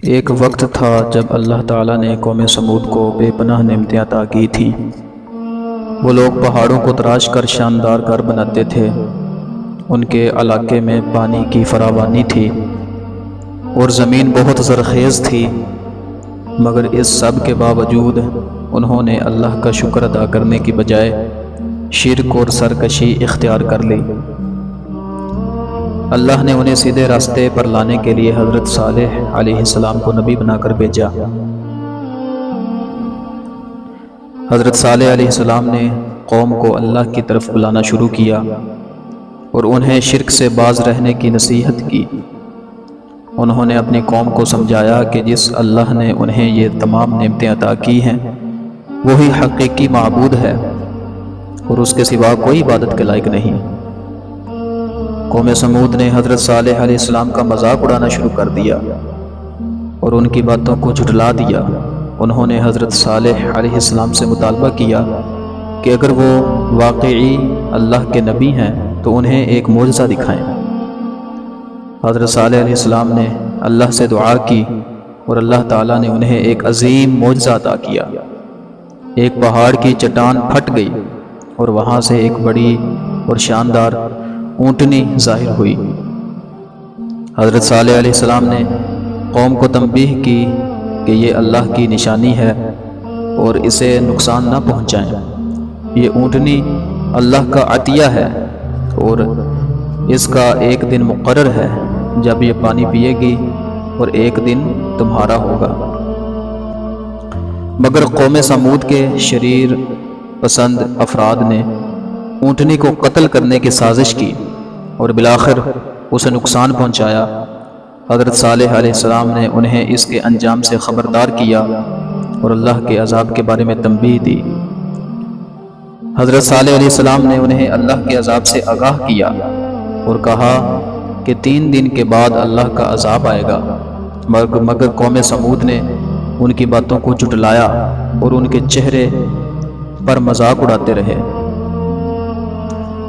ایک وقت تھا جب اللہ تعالیٰ نے قوم سمود کو بے پناہ نعمتیں عطا کی تھیں۔ وہ لوگ پہاڑوں کو تراش کر شاندار گھر بناتے تھے۔ ان کے علاقے میں پانی کی فراوانی تھی اور زمین بہت زرخیز تھی، مگر اس سب کے باوجود انہوں نے اللہ کا شکر ادا کرنے کی بجائے شرک اور سرکشی اختیار کر لی۔ اللہ نے انہیں سیدھے راستے پر لانے کے لیے حضرت صالح علیہ السلام کو نبی بنا کر بھیجا۔ حضرت صالح علیہ السلام نے قوم کو اللہ کی طرف بلانا شروع کیا اور انہیں شرک سے باز رہنے کی نصیحت کی۔ انہوں نے اپنی قوم کو سمجھایا کہ جس اللہ نے انہیں یہ تمام نعمتیں عطا کی ہیں وہی حقیقی معبود ہے اور اس کے سوا کوئی عبادت کے لائق نہیں۔ قوم سمود نے حضرت صالح علیہ السلام کا مذاق اڑانا شروع کر دیا اور ان کی باتوں کو جھٹلا دیا۔ انہوں نے حضرت صالح علیہ السلام سے مطالبہ کیا کہ اگر وہ واقعی اللہ کے نبی ہیں تو انہیں ایک معجزہ دکھائیں۔ حضرت صالح علیہ السلام نے اللہ سے دعا کی اور اللہ تعالیٰ نے انہیں ایک عظیم معجزہ عطا کیا۔ ایک پہاڑ کی چٹان پھٹ گئی اور وہاں سے ایک بڑی اور شاندار اونٹنی ظاہر ہوئی۔ حضرت صالح علیہ السلام نے قوم کو تنبیہ کی کہ یہ اللہ کی نشانی ہے اور اسے نقصان نہ پہنچائیں۔ یہ اونٹنی اللہ کا عطیہ ہے اور اس کا ایک دن مقرر ہے جب یہ پانی پیے گی اور ایک دن تمہارا ہوگا۔ مگر قوم سمود کے شریر پسند افراد نے اونٹنی کو قتل کرنے کی سازش کی اور بالآخر اسے نقصان پہنچایا۔ حضرت صالح علیہ السلام نے انہیں اس کے انجام سے خبردار کیا اور اللہ کے عذاب کے بارے میں تنبیہ دی۔ حضرت صالح علیہ السلام نے انہیں اللہ کے عذاب سے آگاہ کیا اور کہا کہ 3 دن کے بعد اللہ کا عذاب آئے گا، مگر قوم سمود نے ان کی باتوں کو جھٹلایا اور ان کے چہرے پر مذاق اڑاتے رہے۔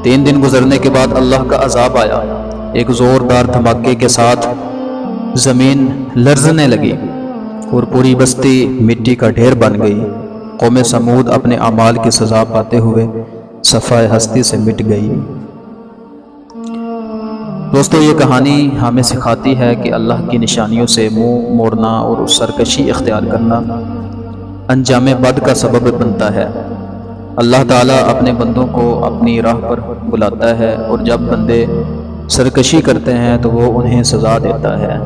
3 دن گزرنے کے بعد اللہ کا عذاب آیا۔ ایک زوردار دھماکے کے ساتھ زمین لرزنے لگی اور پوری بستی مٹی کا ڈھیر بن گئی۔ قوم سمود اپنے اعمال کی سزا پاتے ہوئے صفحہ ہستی سے مٹ گئی۔ دوستو، یہ کہانی ہمیں سکھاتی ہے کہ اللہ کی نشانیوں سے منہ موڑنا اور سرکشی اختیار کرنا انجام بد کا سبب بنتا ہے۔ اللہ تعالیٰ اپنے بندوں کو اپنی راہ پر بلاتا ہے اور جب بندے سرکشی کرتے ہیں تو وہ انہیں سزا دیتا ہے۔